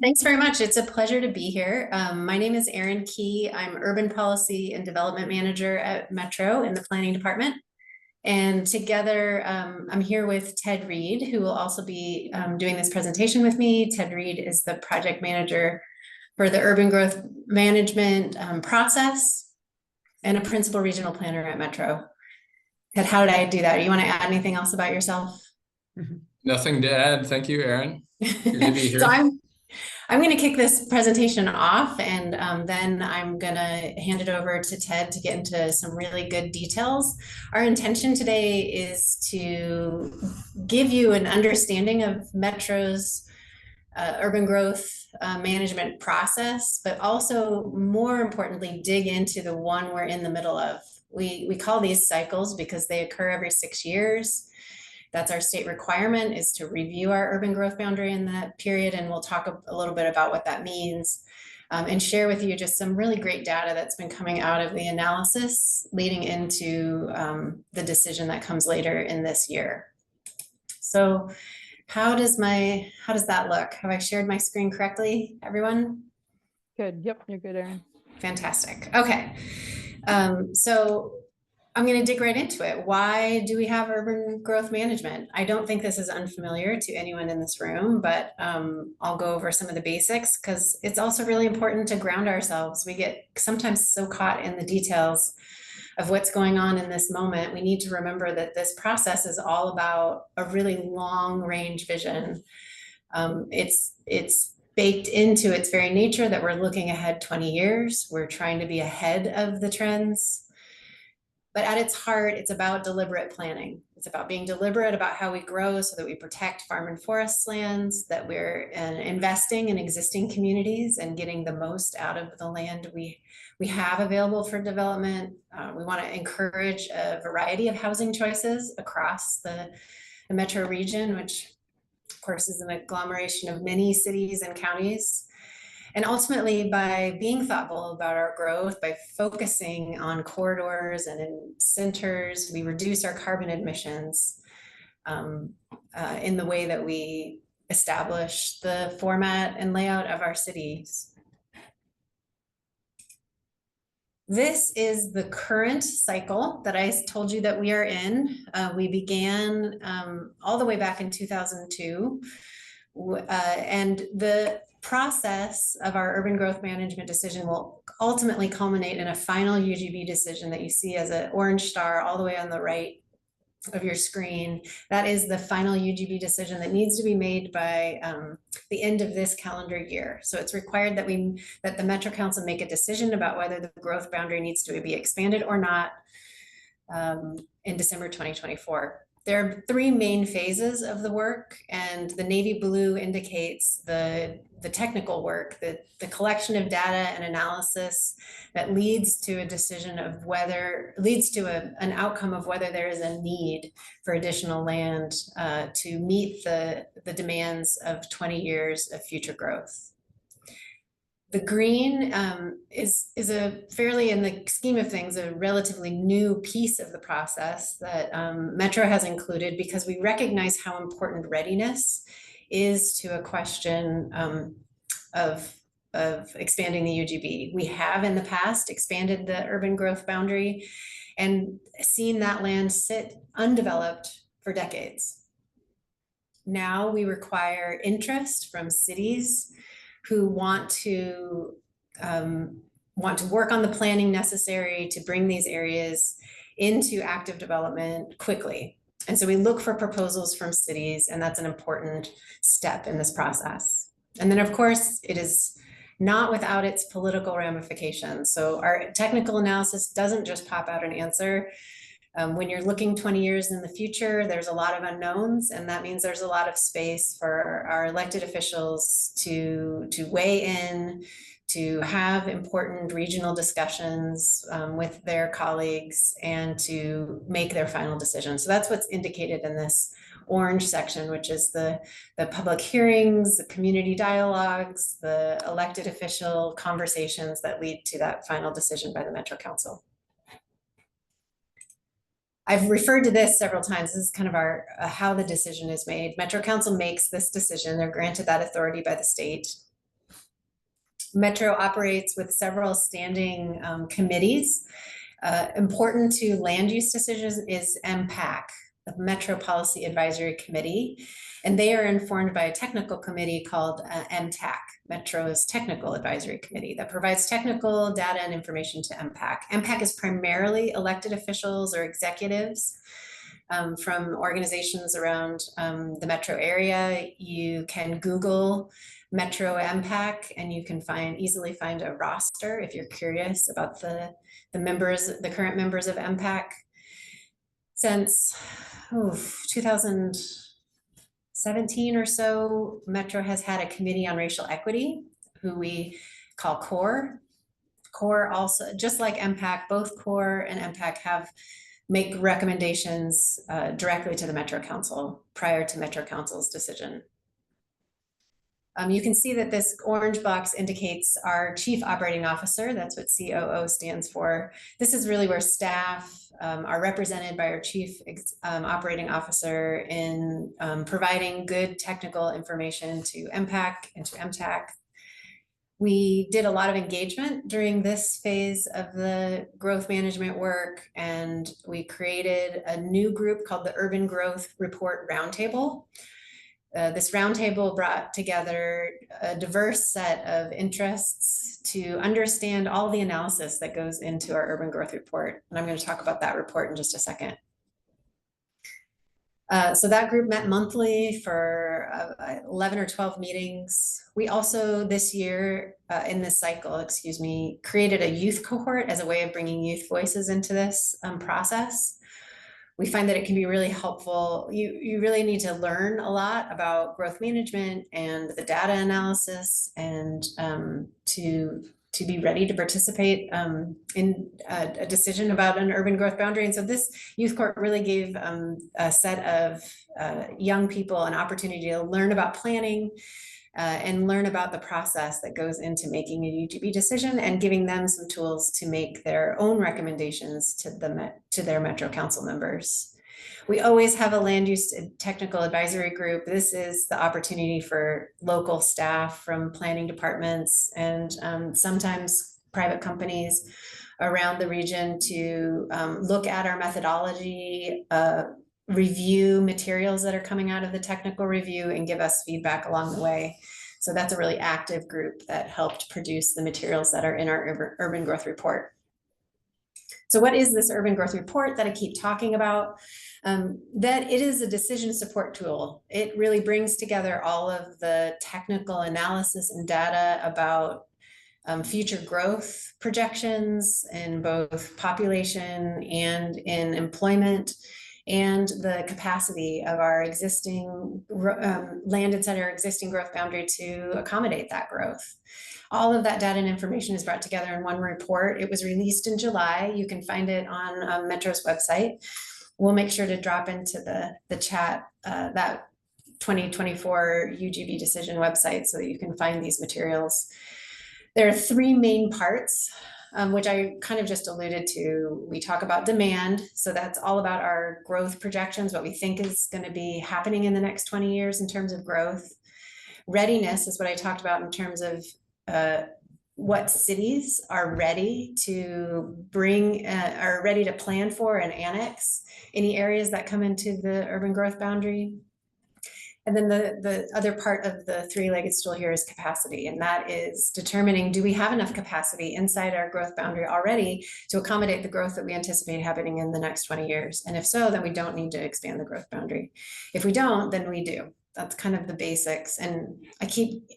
Thanks very much. It's a pleasure to be here. My name is Eryn Kehe. I'm Urban Policy and Development Manager at Metro in the Planning Department. And together, I'm here with Ted Reid, who will also be doing this presentation with me. Ted Reid is the project manager for the urban growth management process and a principal regional planner at Metro. Ted, how did I do that? Do you want to add anything else about yourself? Nothing to add. Thank you, Eryn. Good to be here. So I'm going to kick this presentation off, and then I'm going to hand it over to Ted to get into some really good details. Our intention today is to give you an understanding of Metro's urban growth management process, but also more importantly, dig into the one we're in the middle of. We call these cycles because they occur every 6 years. That's our state requirement, is to review our urban growth boundary in that period. And we'll talk a little bit about what that means and share with you just some really great data that's been coming out of the analysis leading into the decision that comes later in this year. So how does that look? Have I shared my screen correctly, everyone? Good. Yep, you're good, Eryn. Fantastic. Okay. So I'm going to dig right into it. Why do we have urban growth management? I don't think this is unfamiliar to anyone in this room, but I'll go over some of the basics because it's also really important to ground ourselves. We get sometimes so caught in the details of what's going on in this moment. We need to remember that this process is all about a really long range vision. It's baked into its very nature that we're looking ahead 20 years. We're trying to be ahead of the trends. But at its heart, it's about deliberate planning. It's about being deliberate about how we grow so that we protect farm and forest lands, that we're investing in existing communities and getting the most out of the land we have available for development. We want to encourage a variety of housing choices across the metro region, which of course is an agglomeration of many cities and counties. And ultimately, by being thoughtful about our growth, by focusing on corridors and in centers, we reduce our carbon emissions in the way that we establish the format and layout of our cities. This is the current cycle that I told you that we are in. We began all the way back in 2002, and the process of our urban growth management decision will ultimately culminate in a final UGB decision that you see as an orange star all the way on the right of your screen. That is the final UGB decision that needs to be made by the end of this calendar year. So it's required that the Metro Council make a decision about whether the growth boundary needs to be expanded or not in December 2024. There are three main phases of the work, and the navy blue indicates the technical work, the collection of data and analysis that leads to a decision of an outcome of whether there is a need for additional land to meet the demands of 20 years of future growth. The green is a fairly, in the scheme of things, a relatively new piece of the process that Metro has included because we recognize how important readiness is to a question of expanding the UGB. We have in the past expanded the urban growth boundary and seen that land sit undeveloped for decades. Now we require interest from cities who want to work on the planning necessary to bring these areas into active development quickly. And so we look for proposals from cities, and that's an important step in this process. And then of course, it is not without its political ramifications. So our technical analysis doesn't just pop out an answer. When you're looking 20 years in the future, there's a lot of unknowns, and that means there's a lot of space for our elected officials to weigh in, to have important regional discussions with their colleagues, and to make their final decisions. So that's what's indicated in this orange section, which is the public hearings, the community dialogues, the elected official conversations that lead to that final decision by the Metro Council. I've referred to this several times. This is kind of our how the decision is made. Metro Council makes this decision. They're granted that authority by the state. Metro operates with several standing committees. Important to land use decisions is MPAC, the Metro Policy Advisory Committee, and they are informed by a technical committee called MTAC, Metro's Technical Advisory Committee, that provides technical data and information to MPAC. MPAC is primarily elected officials or executives from organizations around the metro area. You can Google Metro MPAC and you can easily find a roster if you're curious about the current members of MPAC. Since 2017 or so, Metro has had a committee on racial equity, who we call CORE. CORE also, just like MPAC, both CORE and MPAC make recommendations directly to the Metro Council prior to Metro Council's decision. You can see that this orange box indicates our Chief Operating Officer. That's what COO stands for. This is really where staff are represented by our Chief Operating Officer in providing good technical information to MPAC and to MTAC. We did a lot of engagement during this phase of the growth management work, and we created a new group called the Urban Growth Report Roundtable. This roundtable brought together a diverse set of interests to understand all the analysis that goes into our urban growth report. And I'm going to talk about that report in just a second. So that group met monthly for 11 or 12 meetings. We also this year, in this cycle, created a youth cohort as a way of bringing youth voices into this process. We find that it can be really helpful. You really need to learn a lot about growth management and the data analysis, and to be ready to participate in a decision about an urban growth boundary. And so this youth court really gave a set of young people an opportunity to learn about planning and learn about the process that goes into making a UGB decision, and giving them some tools to make their own recommendations to their Metro Council members. We always have a land use technical advisory group. This is the opportunity for local staff from planning departments and sometimes private companies around the region to look at our methodology, review materials that are coming out of the technical review, and give us feedback along the way. So that's a really active group that helped produce the materials that are in our urban growth report. So what is this urban growth report that I keep talking about? That it is a decision support tool. It really brings together all of the technical analysis and data about future growth projections in both population and in employment, and the capacity of our existing land inside our existing growth boundary to accommodate that growth. All of that data and information is brought together in one report. It was released in July. You can find it on Metro's website. We'll make sure to drop into the chat that 2024 UGB decision website so that you can find these materials. There are three main parts, which I kind of just alluded to. We talk about demand. So that's all about our growth projections, what we think is going to be happening in the next 20 years in terms of growth. Readiness is what I talked about in terms of what cities are ready to are ready to plan for and annex any areas that come into the urban growth boundary. And then the other part of the three-legged stool here is capacity, and that is determining, do we have enough capacity inside our growth boundary already to accommodate the growth that we anticipate happening in the next 20 years? And if so, then we don't need to expand the growth boundary. If we don't, then we do. That's kind of the basics. And I keep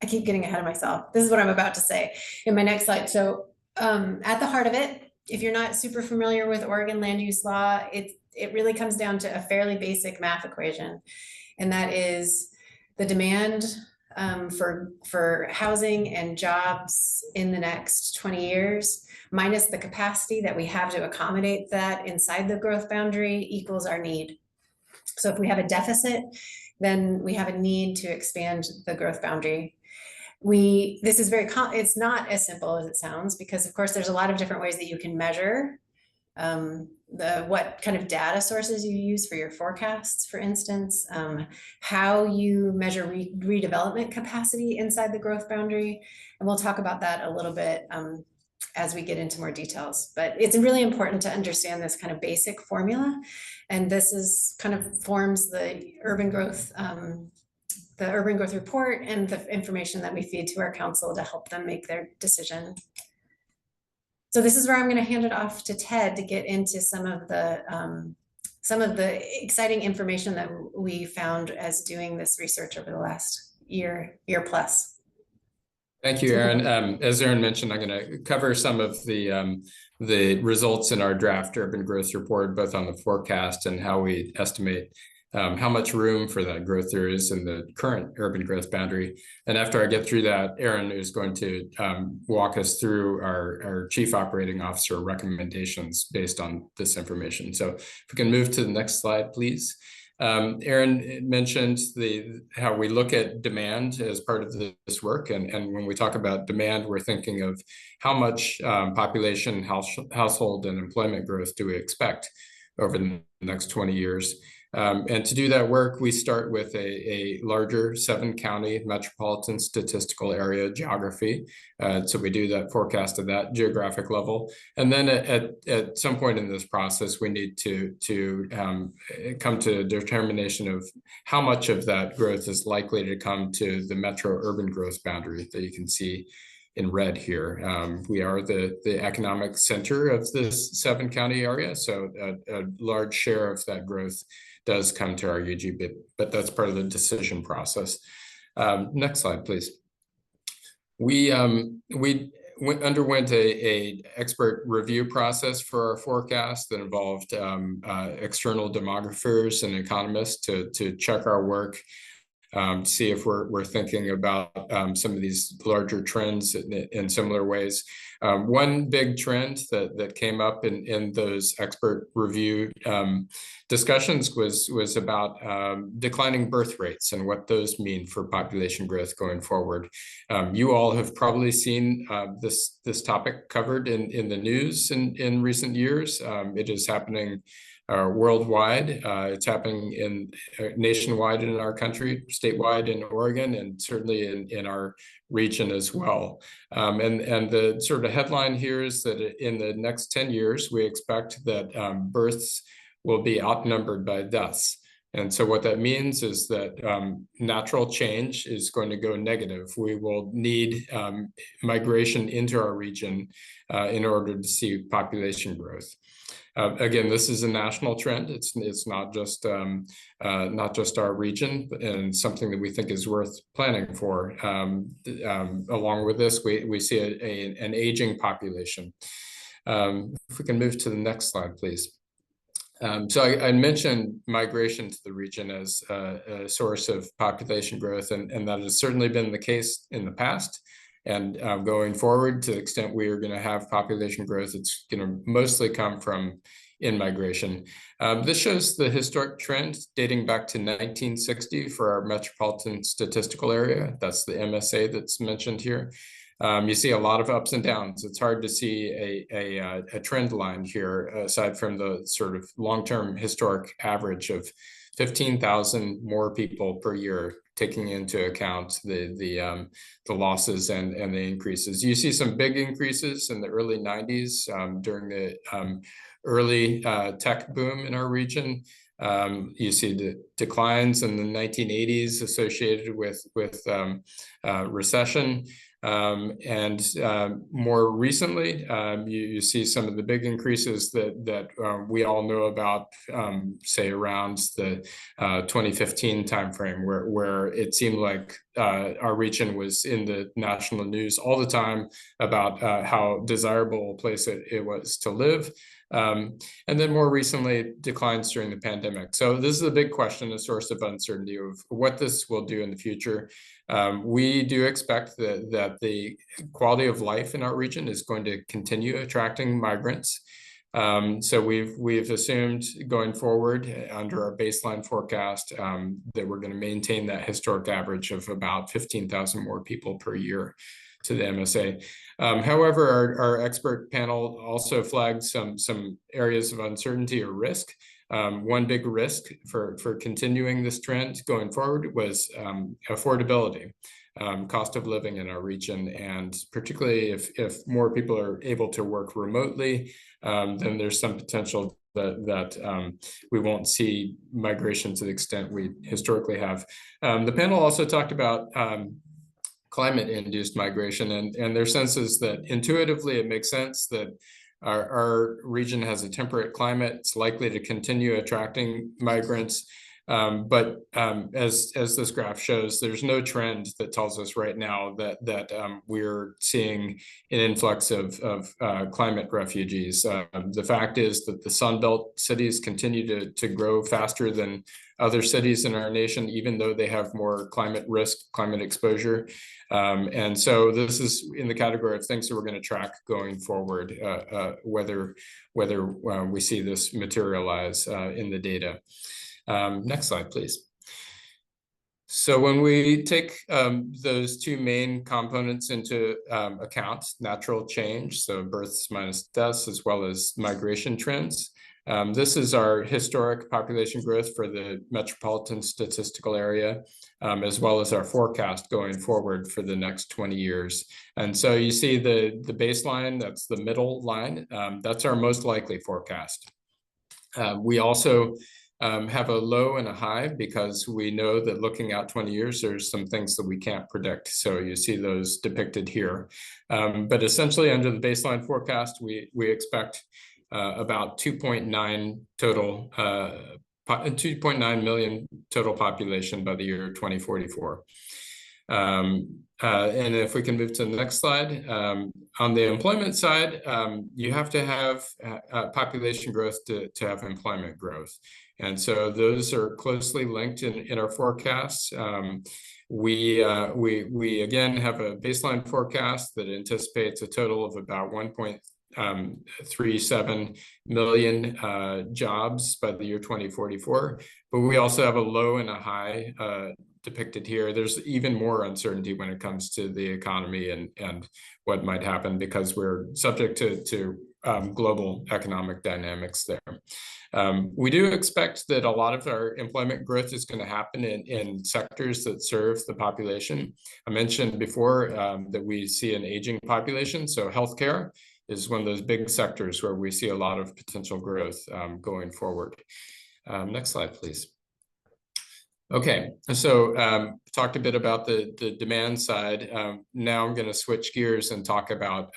getting ahead of myself. This is what I'm about to say in my next slide. So at the heart of it, if you're not super familiar with Oregon land use law, it really comes down to a fairly basic math equation. And that is the demand for housing and jobs in the next 20 years minus the capacity that we have to accommodate that inside the growth boundary equals our need. So if we have a deficit, then we have a need to expand the growth boundary. It's not as simple as it sounds, because of course there's a lot of different ways that you can measure what kind of data sources you use for your forecasts, for instance, how you measure redevelopment capacity inside the growth boundary. And we'll talk about that a little bit as we get into more details. But it's really important to understand this kind of basic formula. And this is kind of forms the urban growth report and the information that we feed to our council to help them make their decision. So this is where I'm going to hand it off to Ted to get into some of the exciting information that we found as doing this research over the last year plus. Thank you, Eryn. As Eryn mentioned, I'm going to cover some of the results in our draft urban growth report, both on the forecast and how we estimate how much room for that growth there is in the current urban growth boundary. And after I get through that, Eryn is going to walk us through our Chief Operating Officer recommendations based on this information. So if we can move to the next slide, please. Eryn mentioned how we look at demand as part of this work. And when we talk about demand, we're thinking of how much population, household, and employment growth do we expect over the next 20 years. And to do that work, we start with a larger 7-county metropolitan statistical area geography. So we do that forecast at that geographic level. And then at some point in this process, we need to come to a determination of how much of that growth is likely to come to the metro urban growth boundary that you can see in red here. We are the economic center of this 7-county area. So a large share of that growth does come to our UG, but that's part of the decision process. Next slide, please. We underwent a expert review process for our forecast that involved external demographers and economists to check our work, see if we're thinking about some of these larger trends in similar ways. One big trend that came up in those expert review discussions was about declining birth rates and what those mean for population growth going forward. You all have probably seen this topic covered in the news in recent years. It is happening worldwide. It's happening nationwide in our country, statewide in Oregon, and certainly in our region as well. And the sort of headline here is that in the next 10 years, we expect that births will be outnumbered by deaths. And so what that means is that natural change is going to go negative. We will need migration into our region in order to see population growth. Again, this is a national trend. It's not just our region, and something that we think is worth planning for. Along with this, we see an aging population. If we can move to the next slide, please. So I mentioned migration to the region as a source of population growth, and that has certainly been the case in the past. And going forward, to the extent we are going to have population growth, it's going to mostly come from in-migration. This shows the historic trend dating back to 1960 for our metropolitan statistical area. That's the MSA that's mentioned here. You see a lot of ups and downs. It's hard to see a trend line here, aside from the sort of long-term historic average of 15,000 more people per year, taking into account the losses and the increases. You see some big increases in the early 90s during the early tech boom in our region. You see the declines in the 1980s associated with recession. And more recently, you see some of the big increases that we all know about, say around the 2015 timeframe, where it seemed like our region was in the national news all the time about how desirable a place it was to live. And then more recently, declines during the pandemic. So this is a big question, a source of uncertainty of what this will do in the future. We do expect that the quality of life in our region is going to continue attracting migrants. So we've assumed going forward under our baseline forecast that we're going to maintain that historic average of about 15,000 more people per year to the MSA. However, our expert panel also flagged some areas of uncertainty or risk. One big risk for continuing this trend going forward was affordability. Cost of living in our region, and particularly if more people are able to work remotely, then there's some potential that we won't see migration to the extent we historically have. The panel also talked about climate-induced migration, and their sense is that intuitively it makes sense that our region has a temperate climate. It's likely to continue attracting migrants. But as this graph shows, there's no trend that tells us right now that we're seeing an influx of climate refugees. The fact is that the Sunbelt cities continue to grow faster than other cities in our nation, even though they have more climate risk, climate exposure. And so this is in the category of things that we're going to track going forward, whether we see this materialize in the data. Next slide, please. So when we take those two main components into account, natural change, so births minus deaths, as well as migration trends, this is our historic population growth for the metropolitan statistical area, as well as our forecast going forward for the next 20 years. And so you see the baseline, that's the middle line, that's our most likely forecast. We also have a low and a high because we know that looking out 20 years, there's some things that we can't predict. So you see those depicted here. But essentially under the baseline forecast, we expect about 2.9 total, 2.9 million total population by the year 2044. And if we can move to the next slide, on the employment side, you have to have population growth to have employment growth. And so those are closely linked in our forecasts. We again have a baseline forecast that anticipates a total of about 1.37 million jobs by the year 2044. But we also have a low and a high depicted here. There's even more uncertainty when it comes to the economy and what might happen because we're subject to global economic dynamics there. We do expect that a lot of our employment growth is going to happen in sectors that serve the population. I mentioned before that we see an aging population, so healthcare is one of those big sectors where we see a lot of potential growth going forward. Next slide, please. Okay, so talked a bit about the demand side. Now I'm going to switch gears and talk about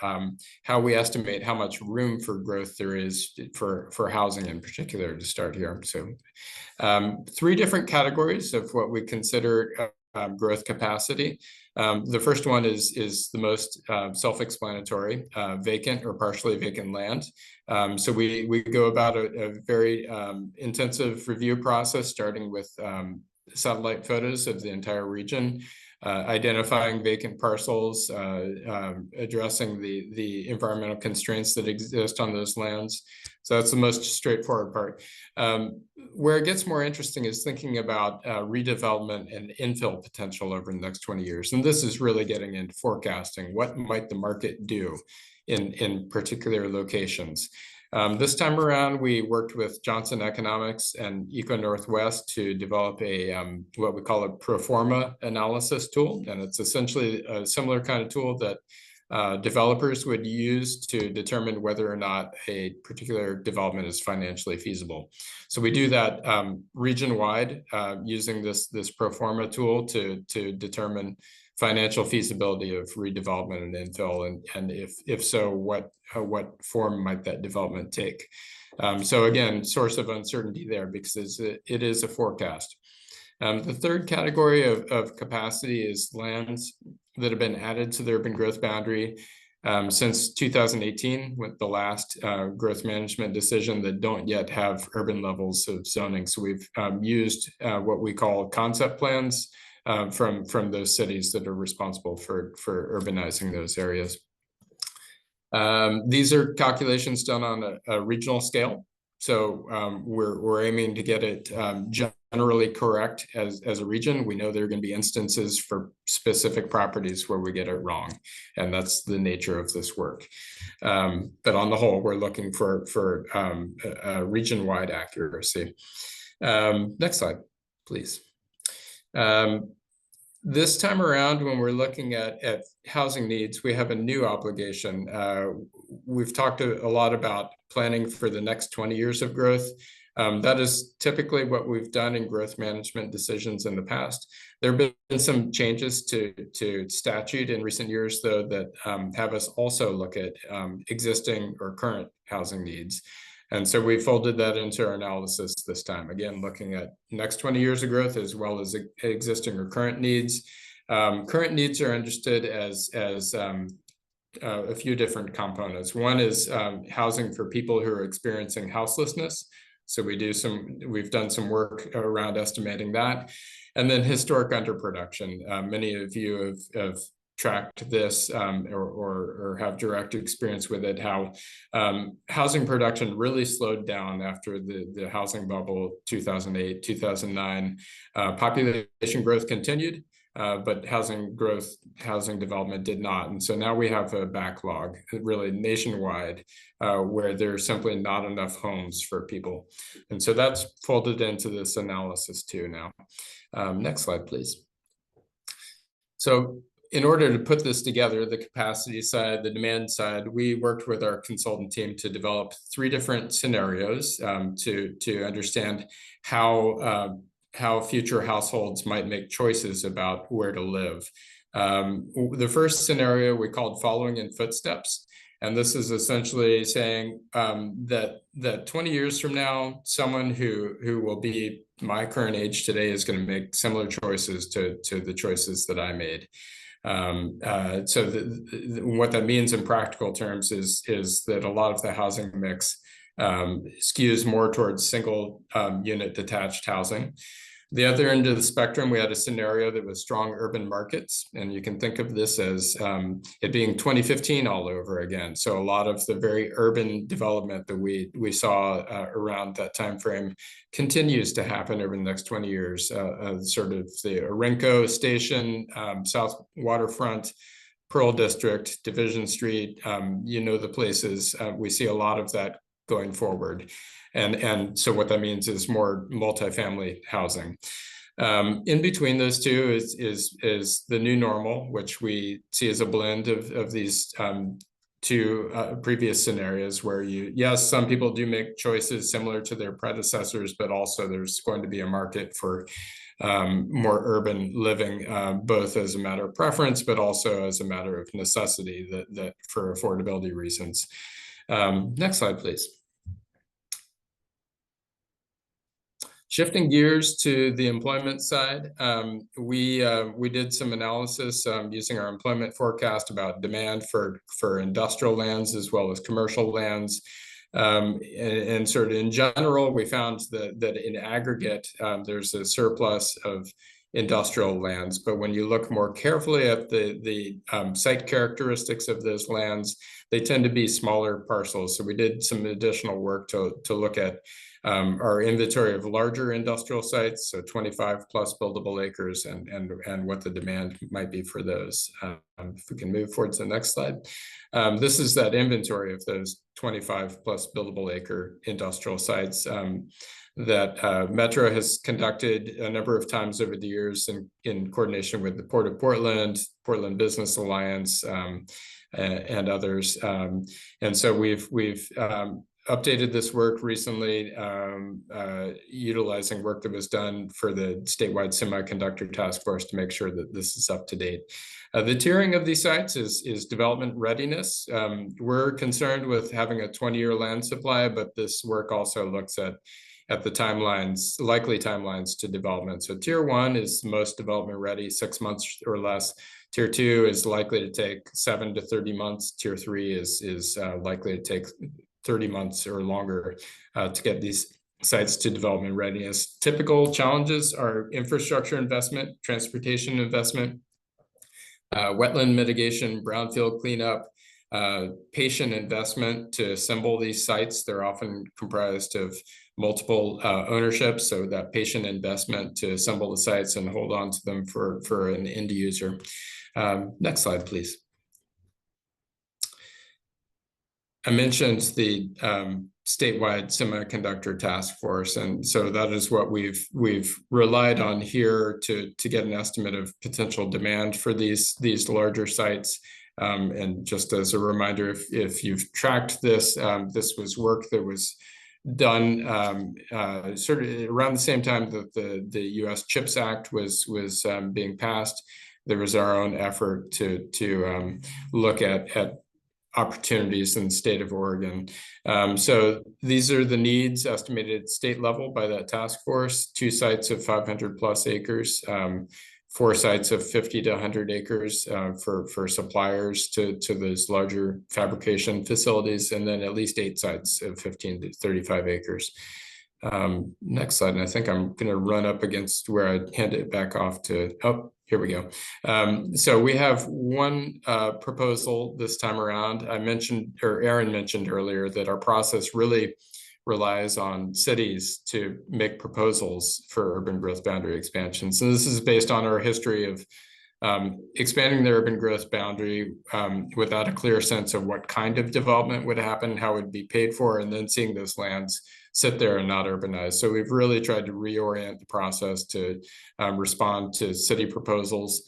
how we estimate how much room for growth there is for housing in particular to start here. So three different categories of what we consider growth capacity. The first one is the most self-explanatory, vacant or partially vacant land. So we go about a very intensive review process, starting with satellite photos of the entire region, identifying vacant parcels, addressing the environmental constraints that exist on those lands. So that's the most straightforward part. Where it gets more interesting is thinking about redevelopment and infill potential over the next 20 years. And this is really getting into forecasting. What might the market do in particular locations? This time around, we worked with Johnson Economics and Eco Northwest to develop a what we call a pro forma analysis tool. And it's essentially a similar kind of tool that developers would use to determine whether or not a particular development is financially feasible. So we do that region-wide using this pro forma tool to determine financial feasibility of redevelopment and infill, and if so, what form might that development take? So again, source of uncertainty there because it is a forecast. The third category of capacity is lands that have been added to the urban growth boundary since 2018, with the last growth management decision that don't yet have urban levels of zoning. So we've used what we call concept plans from those cities that are responsible for urbanizing those areas. These are calculations done on a regional scale. So we're aiming to get it generally correct as a region. We know there are going to be instances for specific properties where we get it wrong, and that's the nature of this work. But on the whole, we're looking for a region-wide accuracy. Next slide, please. This time around, when we're looking at housing needs, we have a new obligation. We've talked a lot about planning for the next 20 years of growth. That is typically what we've done in growth management decisions in the past. There have been some changes to statute in recent years, though, that have us also look at existing or current housing needs. And so we folded that into our analysis this time, again, looking at next 20 years of growth as well as existing or current needs. Current needs are understood as a few different components. One is housing for people who are experiencing houselessness. So we've done some work around estimating that. And then historic underproduction. Many of you have tracked this or have direct experience with it, how housing production really slowed down after the housing bubble, 2008, 2009. Population growth continued, but housing development did not. And so now we have a backlog really nationwide where there's simply not enough homes for people. And so that's folded into this analysis too now. Next slide, please. So in order to put this together, the capacity side, the demand side, we worked with our consultant team to develop 3 different scenarios to understand how future households might make choices about where to live. The first scenario we called following in footsteps. And this is essentially saying that 20 years from now, someone who will be my current age today is going to make similar choices to the choices that I made. So what that means in practical terms is that a lot of the housing mix skews more towards single unit detached housing. The other end of the spectrum, we had a scenario that was strong urban markets, and you can think of this as it being 2015 all over again. So a lot of the very urban development that we saw around that time frame continues to happen over the next 20 years. Sort of the Orenco Station, South Waterfront, Pearl District, Division Street, the places. We see a lot of that going forward. And so what that means is more multifamily housing. In between those two is the new normal, which we see as a blend of these 2 previous scenarios where yes, some people do make choices similar to their predecessors, but also there's going to be a market for more urban living, both as a matter of preference, but also as a matter of necessity that for affordability reasons. Next slide, please. Shifting gears to the employment side, we did some analysis using our employment forecast about demand for industrial lands as well as commercial lands. And sort of in general, we found that in aggregate, there's a surplus of industrial lands. But when you look more carefully at the site characteristics of those lands, they tend to be smaller parcels. So we did some additional work to look at our inventory of larger industrial sites, so 25 plus buildable acres, and what the demand might be for those. If we can move forward to the next slide. This is that inventory of those 25 plus buildable acre industrial sites that Metro has conducted a number of times over the years in coordination with the Port of Portland, Portland Business Alliance, and others. And so we've updated this work recently, utilizing work that was done for the statewide semiconductor task force to make sure that this is up to date. The tiering of these sites is development readiness. We're concerned with having a 20-year land supply, but this work also looks at the timelines, likely timelines to development. So tier 1 is most development ready, 6 months or less. Tier 2 is likely to take 7 to 30 months. Tier 3 is likely to take 30 months or longer to get these sites to development readiness. Typical challenges are infrastructure investment, transportation investment, wetland mitigation, brownfield cleanup, patient investment to assemble these sites. They're often comprised of multiple ownerships, so that patient investment to assemble the sites and hold on to them for an end user. Next slide, please. I mentioned the statewide semiconductor task force, and so that is what we've relied on here to get an estimate of potential demand for these larger sites. And just as a reminder, if you've tracked this, this was work that was done sort of around the same time that the U.S. CHIPS Act was being passed. There was our own effort to look at opportunities in the state of Oregon. So these are the needs estimated at state level by that task force: 2 sites of 500 plus acres, 4 sites of 50 to 100 acres for suppliers to those larger fabrication facilities, and then at least 8 sites of 15 to 35 acres. Next slide, and I think I'm going to run up against where I hand it back off to, oh, here we go. So we have one proposal this time around. I mentioned, or Eryn mentioned earlier, that our process really relies on cities to make proposals for urban growth boundary expansion. So this is based on our history of expanding the urban growth boundary without a clear sense of what kind of development would happen, how it would be paid for, and then seeing those lands sit there and not urbanized. So we've really tried to reorient the process to respond to city proposals.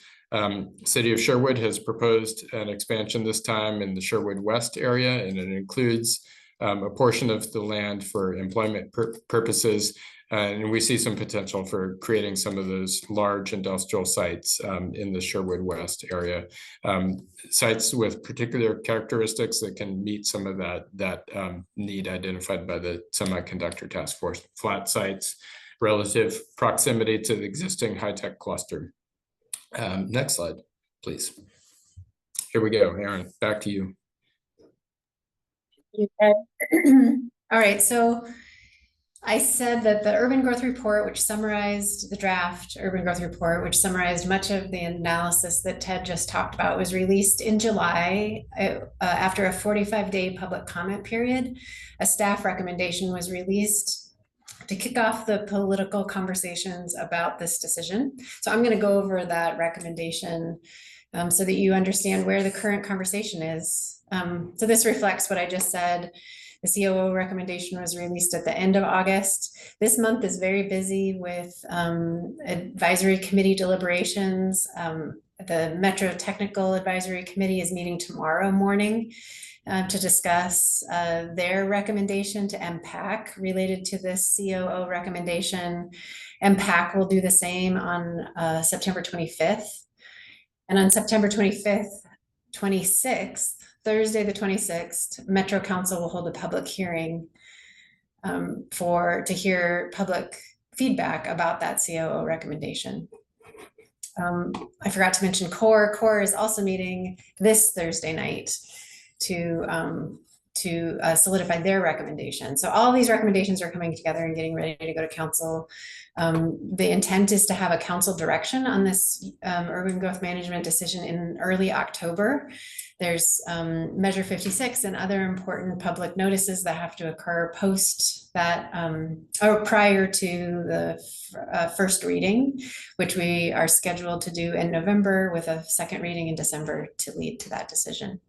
City of Sherwood has proposed an expansion this time in the Sherwood West area, and it includes a portion of the land for employment purposes. And we see some potential for creating some of those large industrial sites in the Sherwood West area, sites with particular characteristics that can meet some of that need identified by the Semiconductor Task Force: flat sites, relative proximity to the existing high-tech cluster. Next slide, please. Here we go, Eryn, back to you. All right, so I said that the urban growth report, which summarized the draft urban growth report, which summarized much of the analysis that Ted just talked about, was released in July after a 45-day public comment period. A staff recommendation was released to kick off the political conversations about this decision. So I'm going to go over that recommendation so that you understand where the current conversation is. So this reflects what I just said. The COO recommendation was released at the end of August. This month is very busy with advisory committee deliberations. The Metro Technical Advisory Committee is meeting tomorrow morning to discuss their recommendation to MPAC related to this COO recommendation. MPAC will do the same on September 25th. And on September 26th, Thursday the 26th, Metro Council will hold a public hearing to hear public feedback about that COO recommendation. I forgot to mention CORE. CORE is also meeting this Thursday night to solidify their recommendation. So all these recommendations are coming together and getting ready to go to council. The intent is to have a council direction on this urban growth management decision in early October. There's Measure 56 and other important public notices that have to occur post that or prior to the first reading, which we are scheduled to do in November, with a second reading in December to lead to that decision.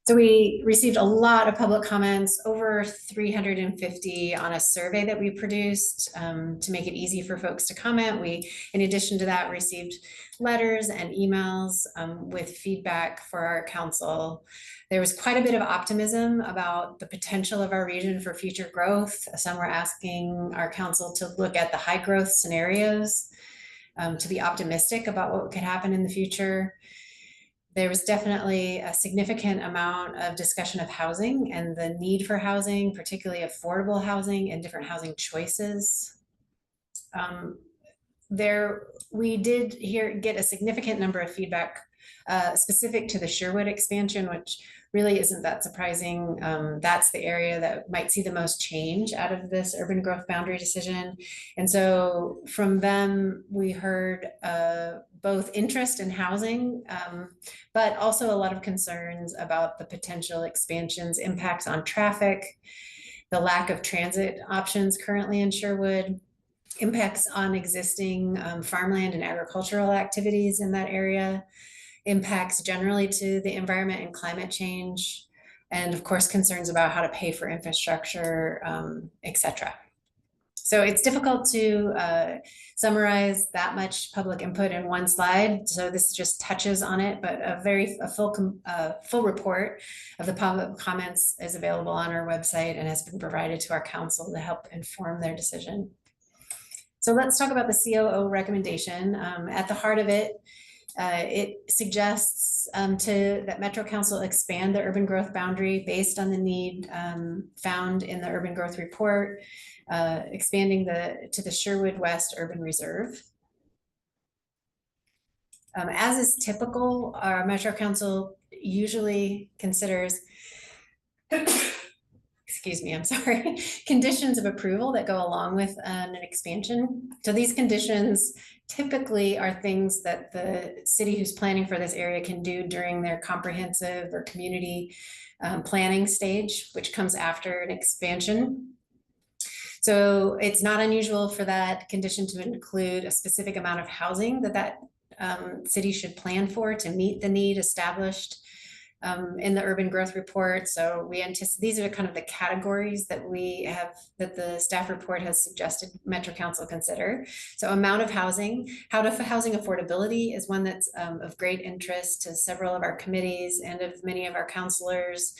So we received a lot of public comments, over 350 on a survey that we produced to make it easy for folks to comment. We, in addition to that, received letters and emails with feedback for our council. There was quite a bit of optimism about the potential of our region for future growth. Some were asking our council to look at the high growth scenarios, to be optimistic about what could happen in the future. There was definitely a significant amount of discussion of housing and the need for housing, particularly affordable housing and different housing choices. We did get a significant number of feedback specific to the Sherwood expansion, which really isn't that surprising. That's the area that might see the most change out of this urban growth boundary decision. And so from them, we heard both interest in housing, but also a lot of concerns about the potential expansion's impacts on traffic, the lack of transit options currently in Sherwood, impacts on existing farmland and agricultural activities in that area, impacts generally to the environment and climate change, and of course, concerns about how to pay for infrastructure, et cetera. So it's difficult to summarize that much public input in one slide. So this just touches on it, but a full report of the public comments is available on our website and has been provided to our council to help inform their decision. So let's talk about the COO recommendation. At the heart of it, it suggests that Metro Council expand the urban growth boundary based on the need found in the urban growth report, expanding to the Sherwood West Urban Reserve. As is typical, our Metro Council usually considers excuse me, I'm sorry, conditions of approval that go along with an expansion. So these conditions typically are things that the city who's planning for this area can do during their comprehensive or community planning stage, which comes after an expansion. So it's not unusual for that condition to include a specific amount of housing that city should plan for to meet the need established in the urban growth report. So we anticipate these are kind of the categories that we have, that the staff report has suggested Metro Council consider. So amount of housing, housing affordability is one that's of great interest to several of our committees and of many of our councilors.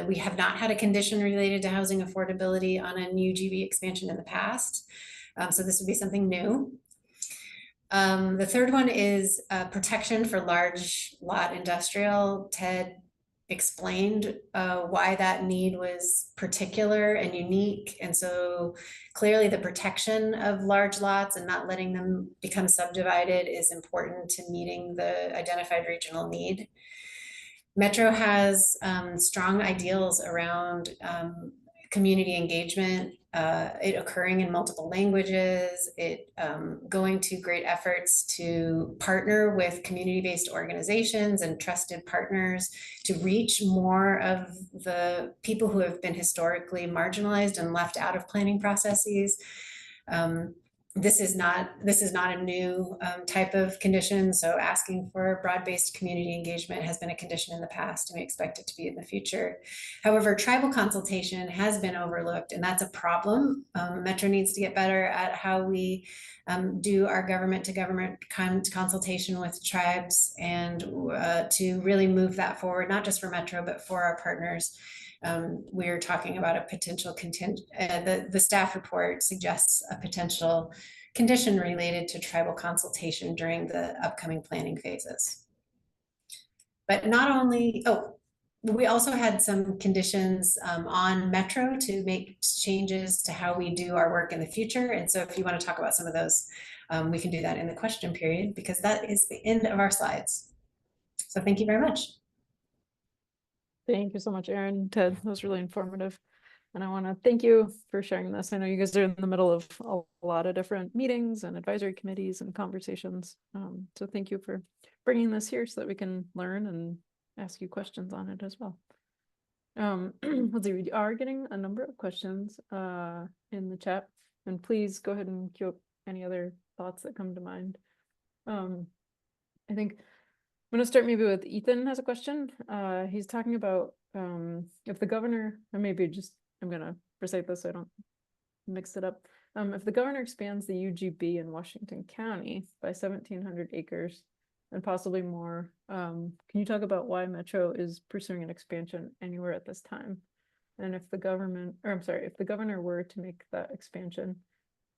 We have not had a condition related to housing affordability on a new GB expansion in the past. So this would be something new. The third one is protection for large lot industrial. Ted explained why that need was particular and unique. And so clearly the protection of large lots and not letting them become subdivided is important to meeting the identified regional need. Metro has strong ideals around community engagement, it occurring in multiple languages, it going to great efforts to partner with community-based organizations and trusted partners to reach more of the people who have been historically marginalized and left out of planning processes. This is not a new type of condition. So asking for broad-based community engagement has been a condition in the past, and we expect it to be in the future. However, tribal consultation has been overlooked, and that's a problem. Metro needs to get better at how we do our government-to-government consultation with tribes, and to really move that forward, not just for Metro, but for our partners. We're talking about a potential the staff report suggests a potential condition related to tribal consultation during the upcoming planning phases. But not only, we also had some conditions on Metro to make changes to how we do our work in the future. And so if you want to talk about some of those, we can do that in the question period, because that is the end of our slides. So thank you very much. Thank you so much, Eryn, Ted. That was really informative. And I want to thank you for sharing this. I know you guys are in the middle of a lot of different meetings and advisory committees and conversations. So thank you for bringing this here so that we can learn and ask you questions on it as well. Let's see, we are getting a number of questions in the chat. And please go ahead and queue up any other thoughts that come to mind. I think I'm going to start maybe with Ethan has a question. He's talking about if the governor, or maybe just, I'm going to recite this so I don't mix it up. If the governor expands the UGB in Washington County by 1,700 acres and possibly more, can you talk about why Metro is pursuing an expansion anywhere at this time? And if the if the governor were to make that expansion,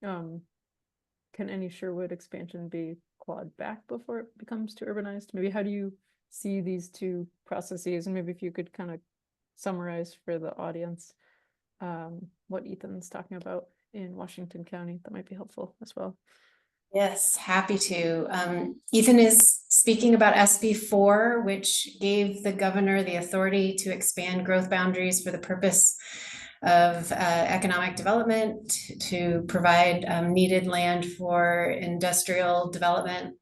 can any Sherwood expansion be clawed back before it becomes too urbanized? Maybe how do you see these two processes? And maybe if you could kind of summarize for the audience what Ethan's talking about in Washington County, that might be helpful as well. Yes, happy to. Ethan is speaking about SB4, which gave the governor the authority to expand growth boundaries for the purpose of economic development, to provide needed land for industrial development.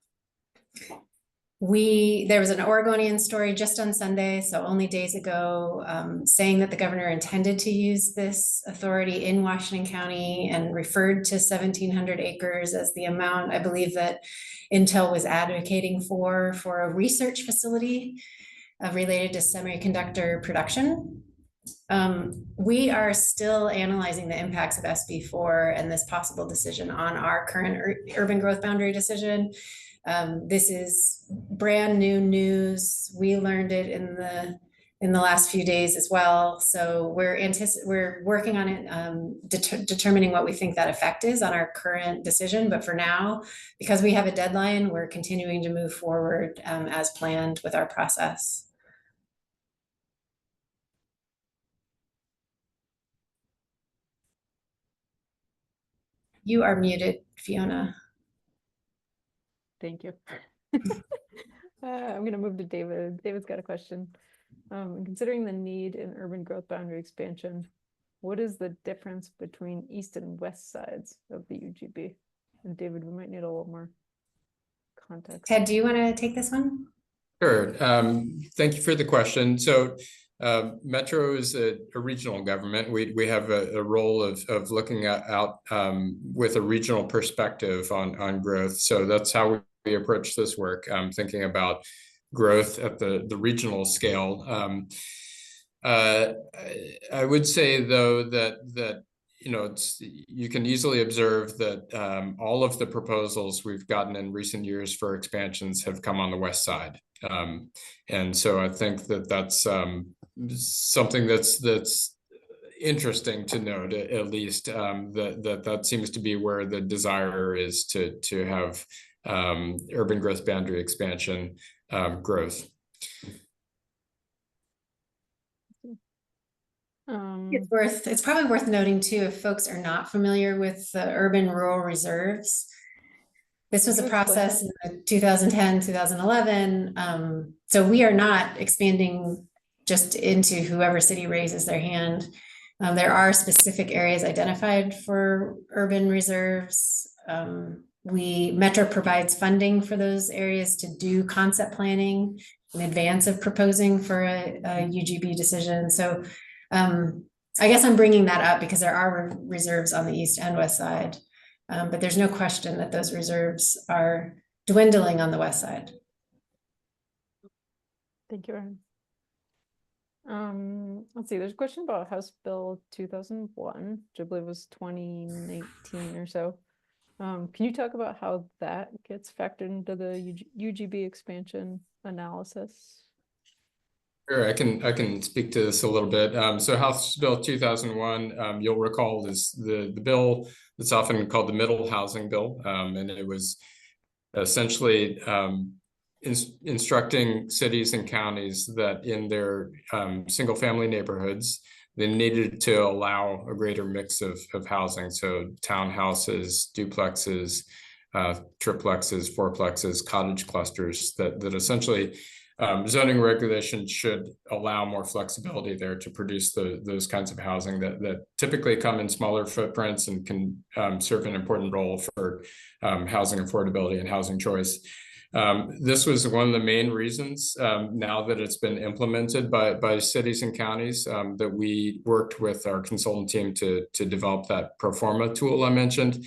There was an Oregonian story just on Sunday, so only days ago, saying that the governor intended to use this authority in Washington County and referred to 1,700 acres as the amount I believe that Intel was advocating for a research facility related to semiconductor production. We are still analyzing the impacts of SB4 and this possible decision on our current urban growth boundary decision. This is brand new news. We learned it in the last few days as well. So we're working on it, determining what we think that effect is on our current decision. But for now, because we have a deadline, we're continuing to move forward as planned with our process. You are muted, Fiona. Thank you. I'm going to move to David. David's got a question. Considering the need in urban growth boundary expansion, what is the difference between east and west sides of the UGB? And David, we might need a little more context. Ted, do you want to take this one? Sure. Thank you for the question. So Metro is a regional government. We have a role of looking out with a regional perspective on growth. So that's how we approach this work, thinking about growth at the regional scale. I would say, though, that you can easily observe that all of the proposals we've gotten in recent years for expansions have come on the west side. And so I think that's something that's interesting to note, at least, that seems to be where the desire is to have urban growth boundary expansion growth. It's probably worth noting too, if folks are not familiar with the urban rural reserves. This was a process in 2010, 2011. So we are not expanding just into whoever city raises their hand. There are specific areas identified for urban reserves. Metro provides funding for those areas to do concept planning in advance of proposing for a UGB decision. So I guess I'm bringing that up because there are reserves on the east and west side, but there's no question that those reserves are dwindling on the west side. Thank you, Eryn. Let's see, there's a question about House Bill 2001, which I believe was 2019 or so. Can you talk about how that gets factored into the UGB expansion analysis? Sure, I can speak to this a little bit. So House Bill 2001, you'll recall, is the bill that's often called the Middle Housing Bill, and it was essentially instructing cities and counties that in their single-family neighborhoods, they needed to allow a greater mix of housing, so townhouses, duplexes, triplexes, fourplexes, cottage clusters, that essentially zoning regulations should allow more flexibility there to produce those kinds of housing that typically come in smaller footprints and can serve an important role for housing affordability and housing choice. This was one of the main reasons, now that it's been implemented by cities and counties, that we worked with our consultant team to develop that pro forma tool I mentioned.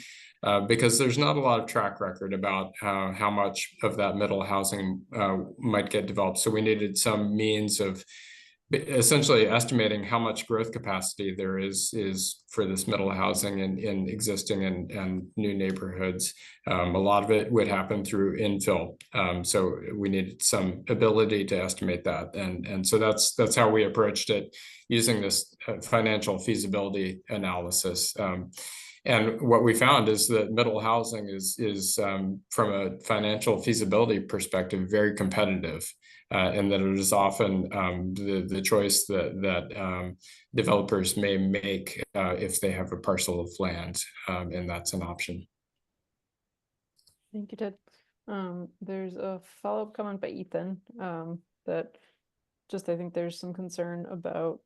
Because there's not a lot of track record about how much of that middle housing might get developed. So we needed some means of essentially estimating how much growth capacity there is for this middle housing in existing and new neighborhoods. A lot of it would happen through infill. So we needed some ability to estimate that. And so that's how we approached it, using this financial feasibility analysis. And what we found is that middle housing is from a financial feasibility perspective, very competitive, and that it is often the choice that developers may make if they have a parcel of land, and that's an option. Thank you, Ted. There's a follow-up comment by Ethan that just I think there's some concern about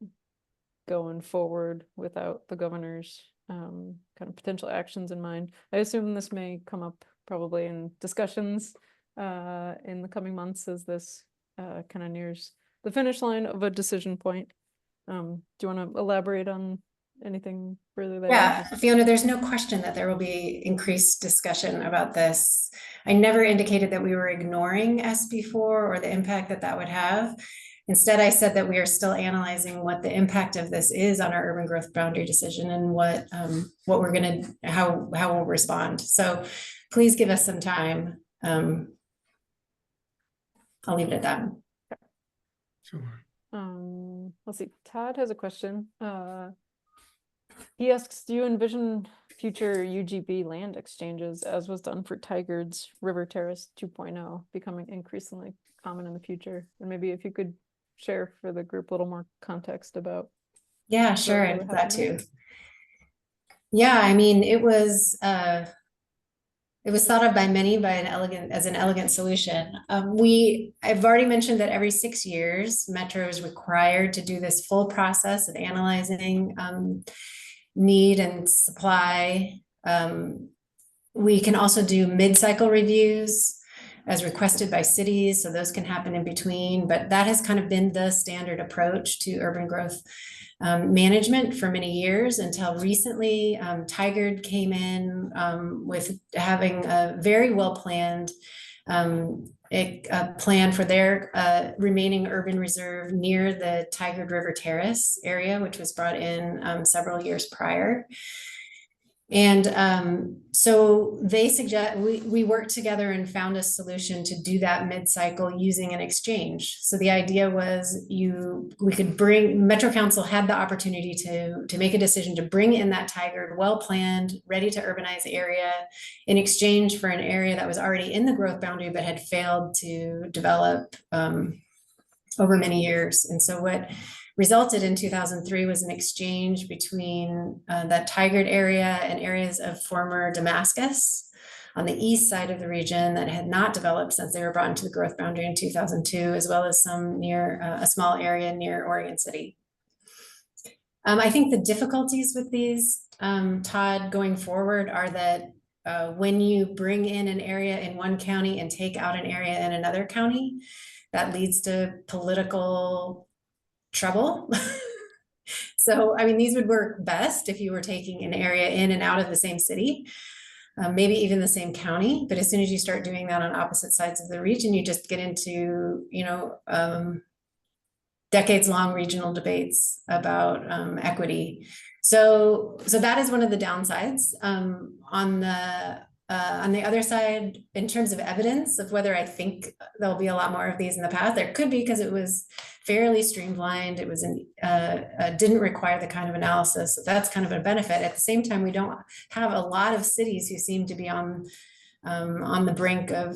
going forward without the governor's kind of potential actions in mind. I assume this may come up probably in discussions in the coming months as this kind of nears the finish line of a decision point. Do you want to elaborate on anything further there? Yeah, Fiona, there's no question that there will be increased discussion about this. I never indicated that we were ignoring SB4 or the impact that that would have. Instead, I said that we are still analyzing what the impact of this is on our urban growth boundary decision and what we're going to, how we'll respond. So please give us some time. I'll leave it at that. Sure. Let's see. Todd has a question. He asks, do you envision future UGB land exchanges, as was done for Tigard's River Terrace 2.0, becoming increasingly common in the future? And maybe if you could share for the group a little more context about. Yeah, sure, I'd love that too. Yeah, I mean, it was thought of by many as an elegant solution. I've already mentioned that every 6 years, Metro is required to do this full process of analyzing need and supply. We can also do mid-cycle reviews as requested by cities, so those can happen in between, but that has kind of been the standard approach to urban growth management for many years until recently. Tigard came in with having a very well-planned plan for their remaining urban reserve near the Tigard River Terrace area, which was brought in several years prior. And so they suggest we worked together and found a solution to do that mid-cycle using an exchange. So the idea was we could bring, Metro Council had the opportunity to make a decision to bring in that Tigard well-planned, ready to urbanize area in exchange for an area that was already in the growth boundary but had failed to develop over many years. And so what resulted in 2003 was an exchange between that Tigard area and areas of former Damascus on the east side of the region that had not developed since they were brought into the growth boundary in 2002, as well as some near a small area near Oregon City. I think the difficulties with these, Todd, going forward are that when you bring in an area in one county and take out an area in another county, that leads to political trouble. So, I mean, these would work best if you were taking an area in and out of the same city, maybe even the same county. But as soon as you start doing that on opposite sides of the region, you just get into, decades-long regional debates about equity. So that is one of the downsides. On the other side, in terms of evidence of whether I think there'll be a lot more of these in the past, there could be, because it was fairly streamlined. It was didn't require the kind of analysis. So that's kind of a benefit. At the same time, we don't have a lot of cities who seem to be on the brink of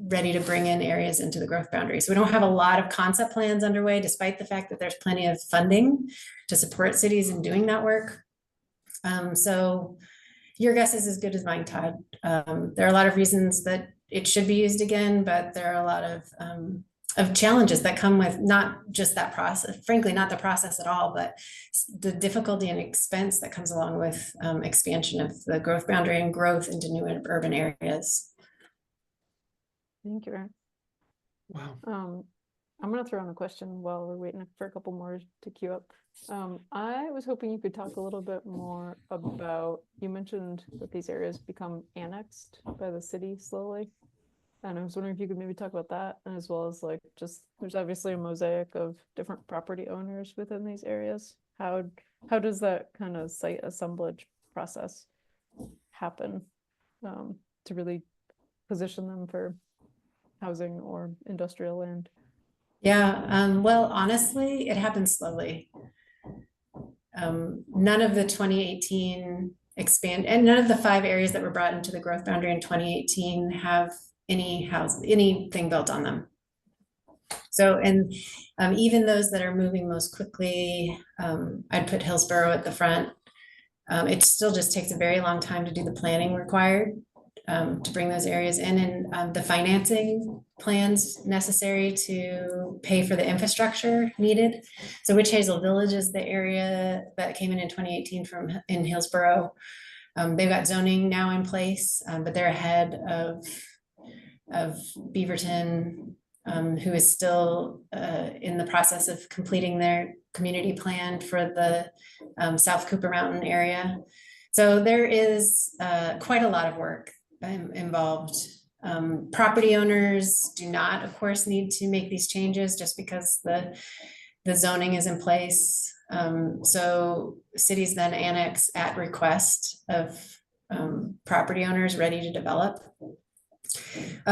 ready to bring in areas into the growth boundary. So we don't have a lot of concept plans underway, despite the fact that there's plenty of funding to support cities in doing that work. So your guess is as good as mine, Todd. There are a lot of reasons that it should be used again, but there are a lot of challenges that come with not just that process, frankly, not the process at all, but the difficulty and expense that comes along with expansion of the growth boundary and growth into new urban areas. Thank you, Eryn. Wow. I'm going to throw in a question while we're waiting for a couple more to queue up. I was hoping you could talk a little bit more about, you mentioned that these areas become annexed by the city slowly. And I was wondering if you could maybe talk about that, as well as like just, there's obviously a mosaic of different property owners within these areas. How does that kind of site assemblage process happen to really position them for housing or industrial land? Yeah, well, honestly, it happens slowly. None of the 2018 and none of the 5 areas that were brought into the growth boundary in 2018 have anything built on them. So, and even those that are moving most quickly, I'd put Hillsborough at the front. It still just takes a very long time to do the planning required. to bring those areas in, and the financing plans necessary to pay for the infrastructure needed. So Witch Hazel Village is the area that came in 2018 from in Hillsborough. They've got zoning now in place, but they're ahead of Beaverton, who is still in the process of completing their community plan for the South Cooper Mountain area. So there is quite a lot of work involved. Property owners do not, of course, need to make these changes just because the zoning is in place. So cities then annex at request of property owners ready to develop.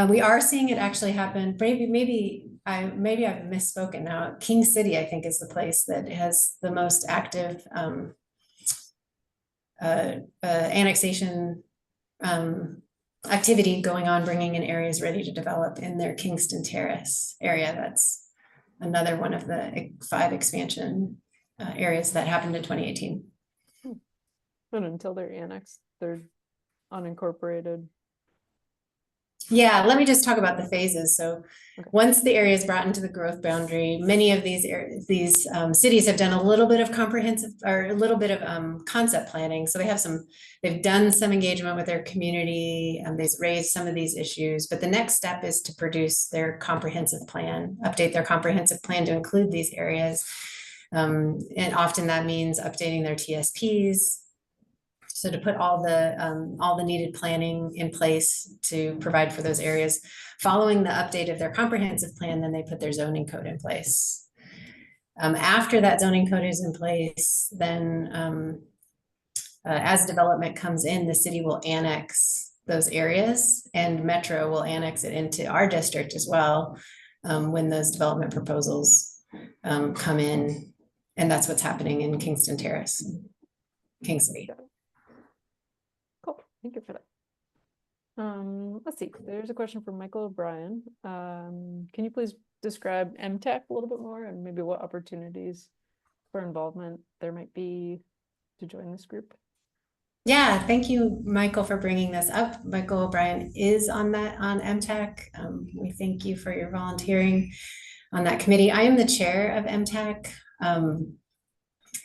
We are seeing it actually happen. Maybe I've misspoken now. King City, I think, is the place that has the most active annexation activity going on, bringing in areas ready to develop in their Kingston Terrace area. That's another one of the 5 expansion areas that happened in 2018. But until they're annexed, they're unincorporated. Yeah, let me just talk about the phases. So once the area is brought into the growth boundary, many of these cities have done a little bit of comprehensive or a little bit of concept planning. So they've done some engagement with their community, and they've raised some of these issues. But the next step is to produce their comprehensive plan, update their comprehensive plan to include these areas. And often that means updating their TSPs. So to put all the needed planning in place to provide for those areas. Following the update of their comprehensive plan, then they put their zoning code in place. After that zoning code is in place, then as development comes in, the city will annex those areas, and Metro will annex it into our district as well when those development proposals come in. And that's what's happening in Kingston Terrace, King City. Cool, thank you for that. Let's see, there's a question from Michael O'Brien. Can you please describe MTech a little bit more, and maybe what opportunities for involvement there might be to join this group? Yeah, thank you, Michael, for bringing this up. Michael O'Brien is on MTech. We thank you for your volunteering on that committee. I am the chair of MTech.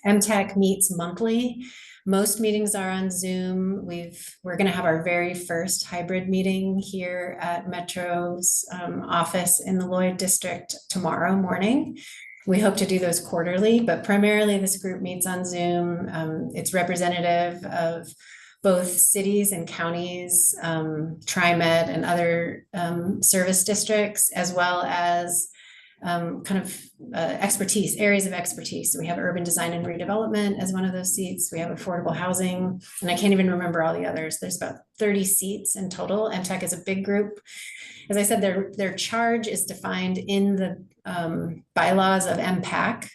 MTech meets monthly. Most meetings are on Zoom. We're going to have our very first hybrid meeting here at Metro's office in the Lloyd District tomorrow morning. We hope to do those quarterly, but primarily this group meets on Zoom. It's representative of both cities and counties, TriMet and other service districts, as well as areas of expertise. So we have urban design and redevelopment as one of those seats. We have affordable housing, and I can't even remember all the others. There's about 30 seats in total. MTech is a big group. As I said, their charge is defined in the bylaws of MPAC,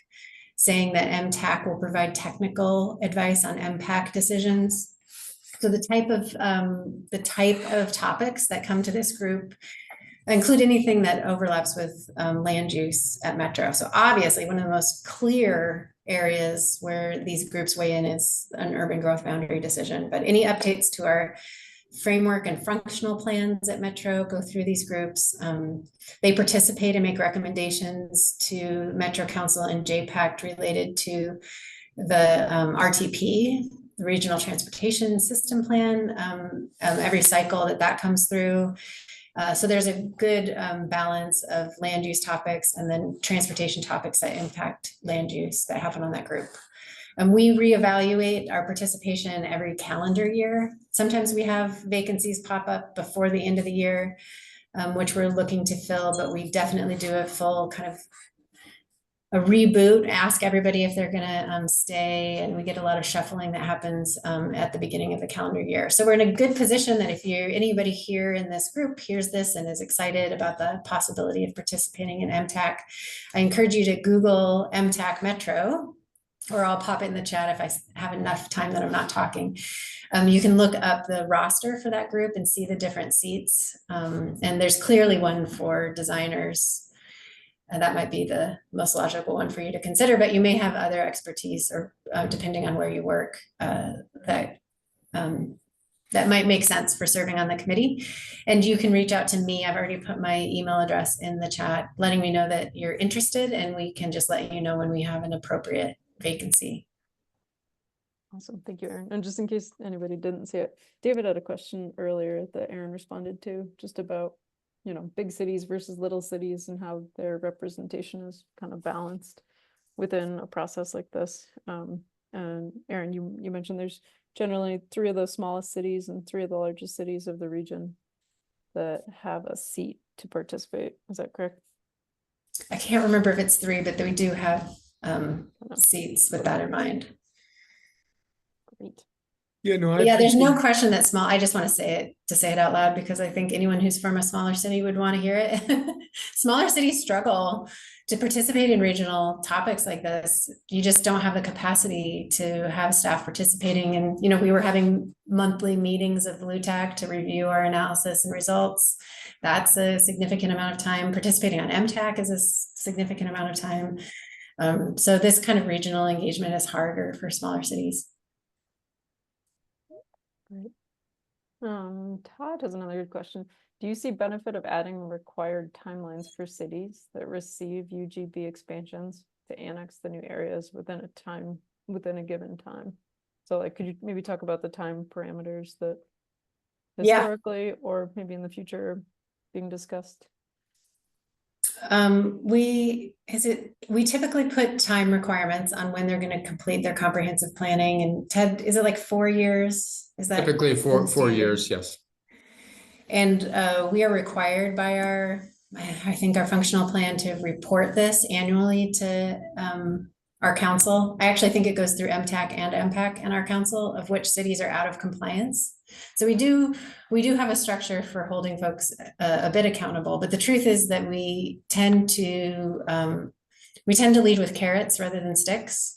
saying that MTAC will provide technical advice on MPAC decisions. So the type of topics that come to this group include anything that overlaps with land use at Metro. So obviously one of the most clear areas where these groups weigh in is an urban growth boundary decision, but any updates to our framework and functional plans at Metro go through these groups. They participate and make recommendations to Metro Council and JPAC related to the RTP, the Regional Transportation System Plan, every cycle that comes through. So there's a good balance of land use topics and then transportation topics that impact land use that happen on that group. And we reevaluate our participation every calendar year. Sometimes we have vacancies pop up before the end of the year, which we're looking to fill, but we definitely do a full kind of a reboot, ask everybody if they're gonna stay, and we get a lot of shuffling that happens at the beginning of the calendar year. So we're in a good position that if anybody here in this group hears this and is excited about the possibility of participating in MTAC, I encourage you to Google MTAC Metro, or I'll pop it in the chat if I have enough time that I'm not talking. You can look up the roster for that group and see the different seats. And there's clearly one for designers. And that might be the most logical one for you to consider, but you may have other expertise or depending on where you work that that might make sense for serving on the committee. And you can reach out to me. I've already put my email address in the chat, letting me know that you're interested, and we can just let you know when we have an appropriate vacancy. Awesome. Thank you, Eryn. And just in case anybody didn't see it, David had a question earlier that Eryn responded to, just about, you know, big cities versus little cities and how their representation is kind of balanced within a process like this. And Eryn, you mentioned there's generally 3 of the smallest cities and 3 of the largest cities of the region that have a seat to participate. Is that correct? I can't remember if it's 3, but we do have seats with that in mind. Great. Yeah, no, I Yeah, there's no appreciate- question that small, I just want to say it out loud, because I think anyone who's from a smaller city would want to hear it. Smaller cities struggle to participate in regional topics like this. You just don't have the capacity to have staff participating. And, you know, we were having monthly meetings of LUTAC to review our analysis and results. That's a significant amount of time. Participating on MTAC is a significant amount of time. So this kind of regional engagement is harder for smaller cities. Great. Todd has another good question. Do you see benefit of adding required timelines for cities that receive UGB expansions to annex the new areas within a given time? So like, could you maybe talk about the time parameters that historically or maybe in the future are being discussed? We typically put time requirements on when they're going to complete their comprehensive planning. And Ted, is it like 4 years? Is that Typically 4 years, yes. And we are required by I think our functional plan to report this annually to our council. I actually think it goes through MTAC and MPAC and our council of which cities are out of compliance. So we do have a structure for holding folks a bit accountable, but the truth is that we tend to lead with carrots rather than sticks.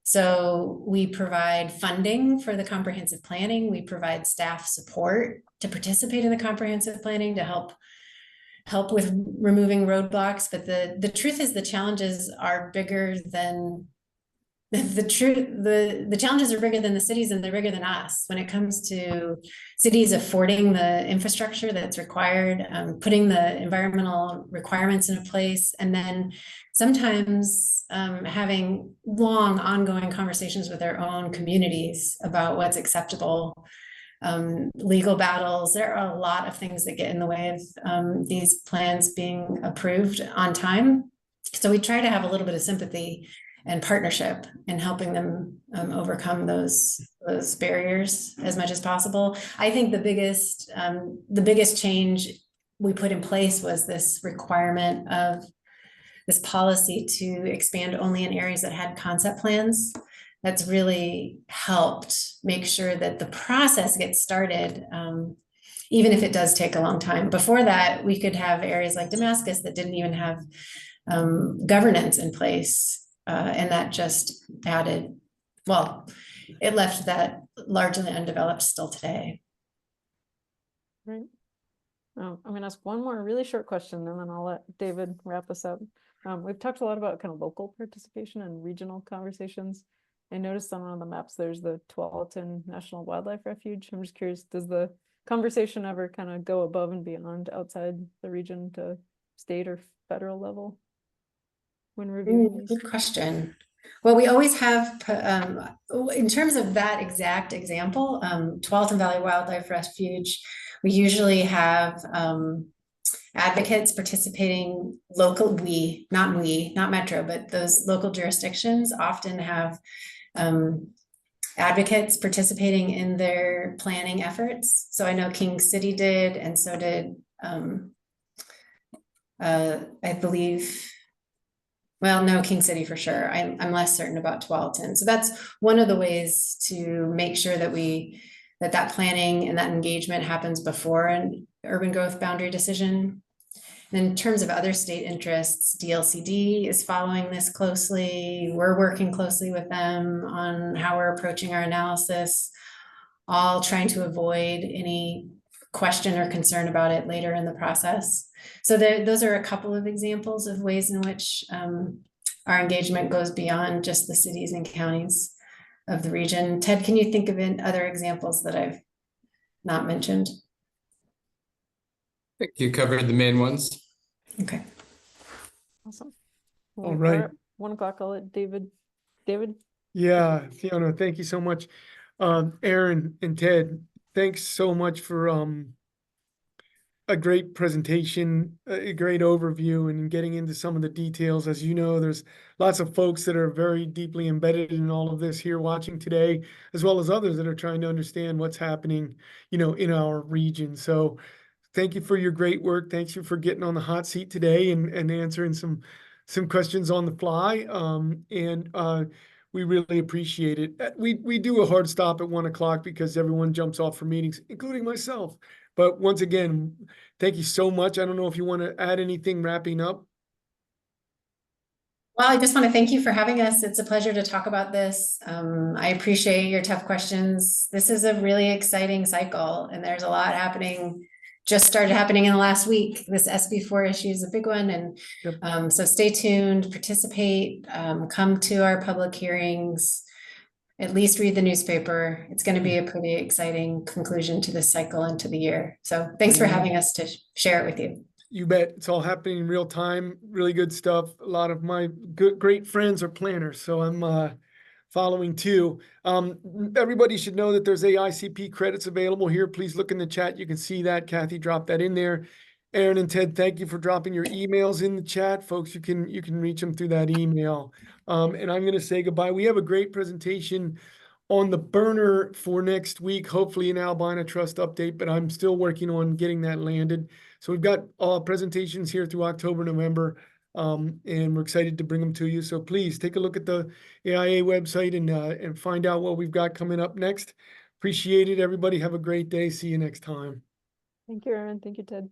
So we provide funding for the comprehensive planning. We provide staff support to participate in the comprehensive planning to help with removing roadblocks. But the truth is the challenges are bigger than the challenges are bigger than the cities, and they're bigger than us when it comes to cities affording the infrastructure that's required, putting the environmental requirements into place, and then sometimes having long ongoing conversations with their own communities about what's acceptable. Legal battles. There are a lot of things that get in the way of these plans being approved on time. So we try to have a little bit of sympathy and partnership in helping them overcome those barriers as much as possible. I think the biggest change we put in place was this requirement of this policy to expand only in areas that had concept plans. That's really helped make sure that the process gets started, even if it does take a long time. Before that, we could have areas like Damascus that didn't even have governance in place. And that just added, well, it left that largely undeveloped still today. Right. I'm going to ask one more really short question, and then I'll let David wrap us up. We've talked a lot about kind of local participation and regional conversations. I noticed on one of the maps there's the Tualatin National Wildlife Refuge. I'm just curious, does the conversation ever kind of go above and beyond outside the region to state or federal level when reviewing these? Good question. Well, we always have, in terms of that exact example, Tualatin Valley Wildlife Refuge, we usually have advocates participating local, not Metro, but those local jurisdictions often have advocates participating in their planning efforts. So I know King City did, and so did, I believe, well, no, King City for sure. I'm less certain about Tualatin. So that's one of the ways to make sure that that planning and that engagement happens before an urban growth boundary decision. And in terms of other state interests, DLCD is following this closely. We're working closely with them on how we're approaching our analysis, all trying to avoid any question or concern about it later in the process. So those are a couple of examples of ways in which our engagement goes beyond just the cities and counties of the region. Ted, can you think of other examples that I've not mentioned. I think you covered the main ones. Okay. Awesome. All We right. are at 1 o'clock. I'll let David. Yeah, Fiona, thank you so much. Eryn and Ted, thanks so much for a great presentation, a great overview, and getting into some of the details. As you know, there's lots of folks that are very deeply embedded in all of this here watching today, as well as others that are trying to understand what's happening, in our region. So thank you for your great work. Thanks you for getting on the hot seat today and answering some questions on the fly. We really appreciate it. We do a hard stop at 1 o'clock because everyone jumps off for meetings, including myself. But once again, thank you so much. I don't know if you want to add anything wrapping up. Well, I just want to thank you for having us. It's a pleasure to talk about this. I appreciate your tough questions. This is a really exciting cycle, and there's a lot happening. Just started happening in the last week. This SB4 issue is a big one, and Yep. so stay tuned, participate, come to our public hearings, at least read the newspaper. It's going to be a pretty exciting conclusion to this cycle and to the year. So thanks for having us to share it with you. You bet. It's all happening in real time. Really good stuff. A lot of my great friends are planners, so I'm following too. Everybody should know that there's AICP credits available here. Please look in the chat. You can see that. Kathy dropped that in there. Eryn and Ted, thank you for dropping your emails in the chat, folks. You can reach them through that email. And I'm going to say goodbye. We have a great presentation on the burner for next week, hopefully an Albina Trust update, but I'm still working on getting that landed. So we've got presentations here through October, November, and we're excited to bring them to you. So please take a look at the AIA website and find out what we've got coming up next. Appreciate it, everybody. Have a great day. See you next time. Thank you, Eryn. Thank you, Ted.